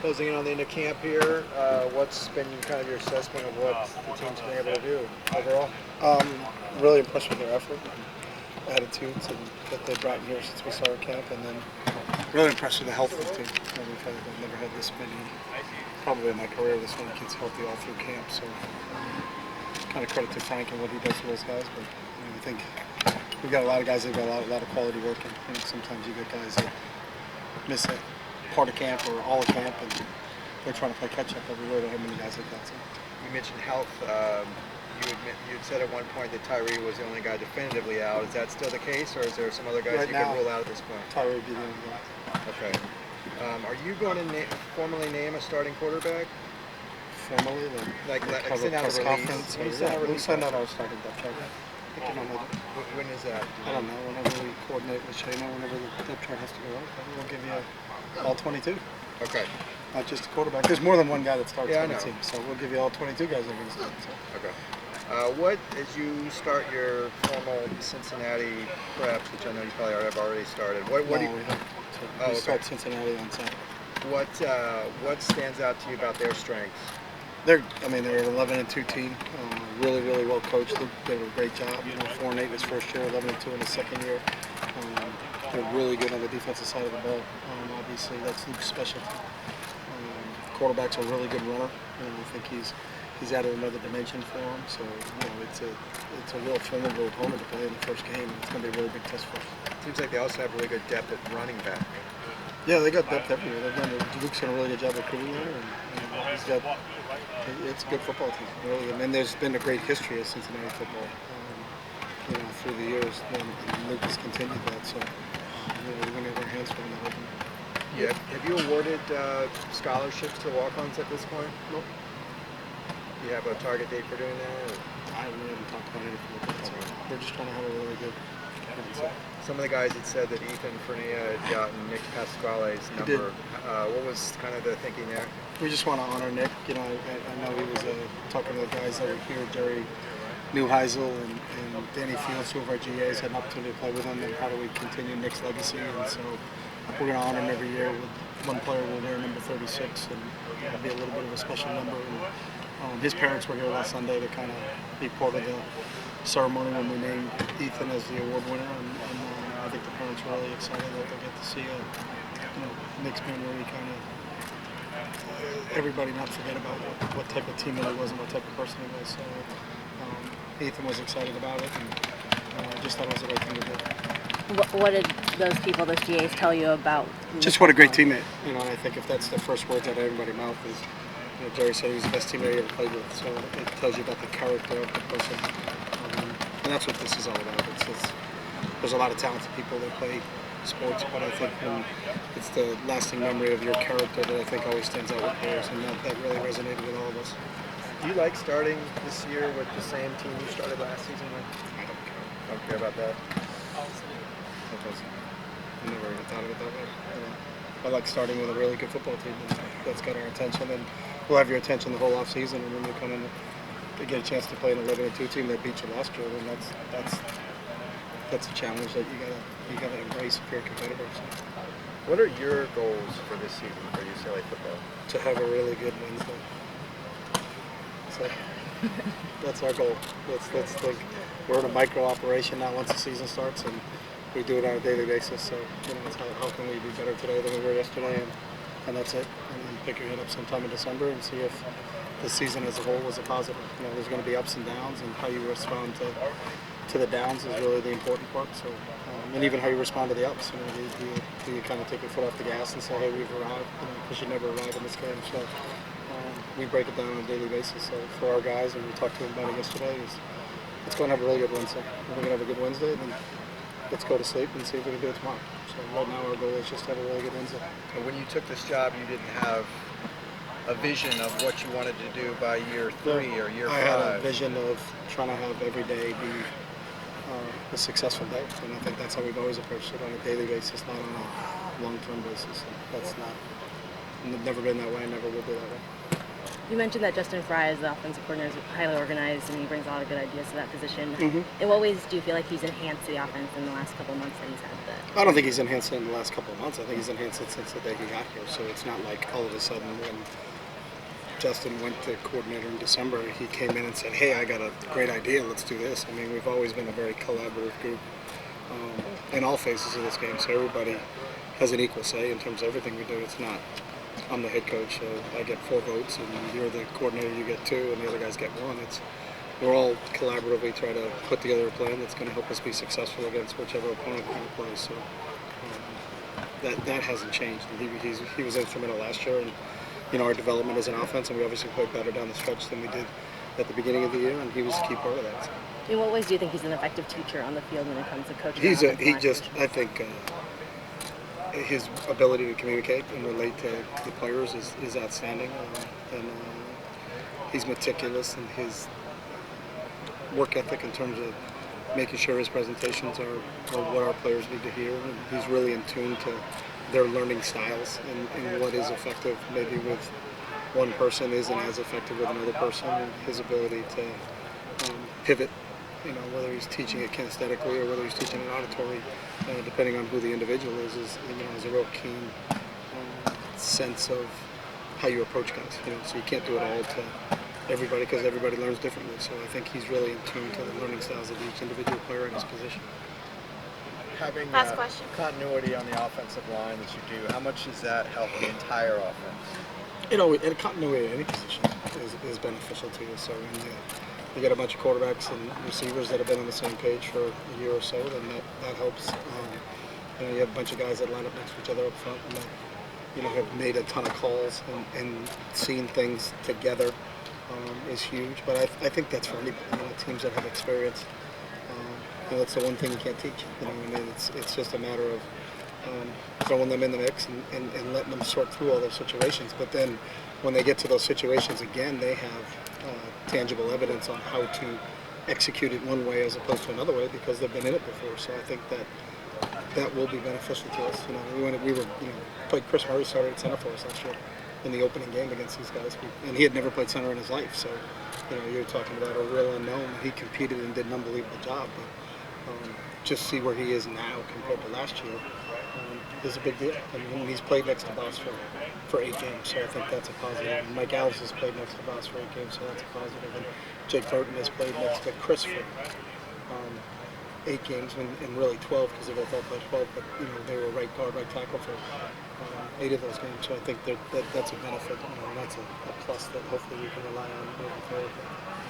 Closing in on the end of camp here, what's been kind of your assessment of what the team's been able to do overall? Really impressed with their effort and attitudes and that they brought in here since we started camp, and then really impressed with the health of the team. I've never had this many, probably in my career, this many kids healthy all through camp. So kind of credit to Frank and what he does for those guys. But I think we've got a lot of guys that have got a lot of quality work, and sometimes you get guys that miss a part of camp or all of camp, and they're trying to play catch up everywhere to how many guys they've got. So. You mentioned health. You had said at one point that Tyree was the only guy definitively out. Is that still the case, or is there some other guys right you now, can rule out at this point? Tyree would be the only guy. Okay. Are you going to formally name a starting quarterback? Formally? Like send out a release? We'll send out our starting depth chart. When is that? I don't know. Whenever we coordinate with Shayna, whenever the depth chart has to go out, we'll give you all 22. Okay. Not just the quarterback. There's more than one guy that starts on the team, so we'll give you all 22 guys that are going to start. So. Okay. What, as you start your formal Cincinnati preps, which I know you probably have already started, what do you... We start Cincinnati on Saturday. What stands out to you about their strengths? They're an 11-2 team. Really well coached. They did a great job. 4-8 in his first year, 11-2 in his second year. They're really good on the defensive side of the ball. Obviously, that's Luke's specialty. Quarterback's a really good runner. I think he's added another dimension for him. So it's a real formidable opponent to play in the first game. It's going to be a really big test for us. Seems like they also have really good depth at running back. Yeah, they got depth everywhere. Luke's done a really good job recruiting there, and he's got. It's a good football team, really. And there's been a great history of Cincinnati football, through the years. And Luke has continued that, so we're going to have our hands full in that. Yeah. Have you awarded scholarships to walk-ons at this point? Nope. Do you have a target date for doing that? I haven't talked about anything like that. So we're just trying to have a really good. Some of the guys had said that Ethan Fernia had gotten Nick Pasquale's number. What was kind of the thinking there? We just want to honor Nick. I know he was talking to the guys that were here, Jerry Neuheisel and Danny Fields, two of our GAs, had an opportunity to play with him, and how do we continue Nick's legacy. And so we're going to honor him every year with one player will wear number 36, and it'll be a little bit of a special number. And his parents were here last Sunday to kind of be part of the ceremony when we named Ethan as the award winner, and I think the parents were really excited that they get to see Nick's memory, kind of everybody not forget about what type of teammate he was and what type of person he was. So Ethan was excited about it, and I just thought it was the right thing to do. What did those people, those GAs, tell you about? Just what a great teammate. And I think if that's the first words out of everybody's mouth is, Jerry said he was the best teammate he ever played with. So it tells you about the character of the person. And that's what this is all about. There's a lot of talented people that play sports, but I think it's the lasting memory of your character that I think always stands out with players, and that really resonated with all of us. Do you like starting this year with the same team you started last season with? I don't care. Don't care about that? I never even thought of it that way. I like starting with a really good football team, and that's got our attention, and we'll have your attention the whole off season. And when you come in to get a chance to play an 11-2 team that beat you last year, then that's a challenge that you gotta embrace if you're a competitor. So. What are your goals for this season for UCLA football? To have a really good Wednesday. So that's our goal. Let's think. We're in a micro operation now once the season starts, and we do it on a daily basis. So it's how can we be better today than we were yesterday, and that's it. And then pick your head up sometime in December and see if the season as a whole was a positive. There's going to be ups and downs, and how you respond to the downs is really the important part. So, and even how you respond to the ups. Do you kind of take your foot off the gas and say, hey, we've arrived? Because you never arrive in this game. So we break it down on a daily basis. So for our guys, and we talked to them about it yesterday, let's go and have a really good Wednesday. If we're going to have a good Wednesday, then let's go to sleep and see if we can do it tomorrow. So right now our goal is just to have a really good Wednesday. When you took this job, you didn't have a vision of what you wanted to do by year 3 or year 5. I had a vision of trying to have every day be a successful day, and I think that's how we've always approached it, on a daily basis, not on a long-term basis. That's never been that way, and never will be that way. You mentioned that Justin Fry, as the offensive coordinator, is highly organized and he brings a lot of good ideas to that position. In what ways do you feel like he's enhanced the offense in the last couple of months that he's had that? I don't think he's enhanced it in the last couple of months. I think he's enhanced it since the day he got here. So it's not like all of a sudden when Justin went to coordinator in December, he came in and said, "Hey, I got a great idea. Let's do this." I mean, we've always been a very collaborative group in all phases of this game. So everybody has an equal say in terms of everything we do. It's not, I'm the head coach, I get 4 votes, and you're the coordinator, you get 2, and the other guys get 1. We're all collaboratively try to put together a plan that's going to help us be successful against whichever opponent we're going to play. So that hasn't changed. And he was instrumental last year in our development as an offense, and we obviously played better down the stretch than we did at the beginning of the year, and he was a key part of that. So. In what ways do you think he's an effective teacher on the field when it comes to coaching? I think his ability to communicate and relate to the players is outstanding, and he's meticulous in his work ethic in terms of making sure his presentations are what our players need to hear. And he's really in tune to their learning styles and what is effective maybe with one person isn't as effective with another person, and his ability to pivot, whether he's teaching it kinesthetically or whether he's teaching it auditory, depending on who the individual is a real keen sense of how you approach guys. So you can't do it all to everybody because everybody learns differently. So I think he's really in tune to the learning styles of each individual player in his position. Having Last question. continuity on the offensive line that you do, how much does that help the entire offense? And continuity at any position is beneficial to you. So when you get a bunch of quarterbacks and receivers that have been on the same page for a year or so, then that helps. You have a bunch of guys that line up next to each other up front and that have made a ton of calls and seen things together is huge. But I think that's for anybody. Teams that have experience. That's the one thing you can't teach. It's just a matter of throwing them in the mix and letting them sort through all those situations. But then when they get to those situations again, they have tangible evidence on how to execute it one way as opposed to another way because they've been in it before. So I think that will be beneficial to us. We played Chris Murray started at center for us last year in the opening game against these guys, and he had never played center in his life. So you're talking about a real unknown. He competed and did an unbelievable job, but just see where he is now compared to last year is a big deal. He's played next to Boss for 8 games, so I think that's a positive. And Mike Alves has played next to Boss for 8 games, so that's a positive. And Jake Burton has played next to Chris for 8 games, and really 12 because they both all played 12. But they were right guard, right tackle for 8 of those games. So I think that's a benefit, and that's a plus that hopefully we can rely on moving forward.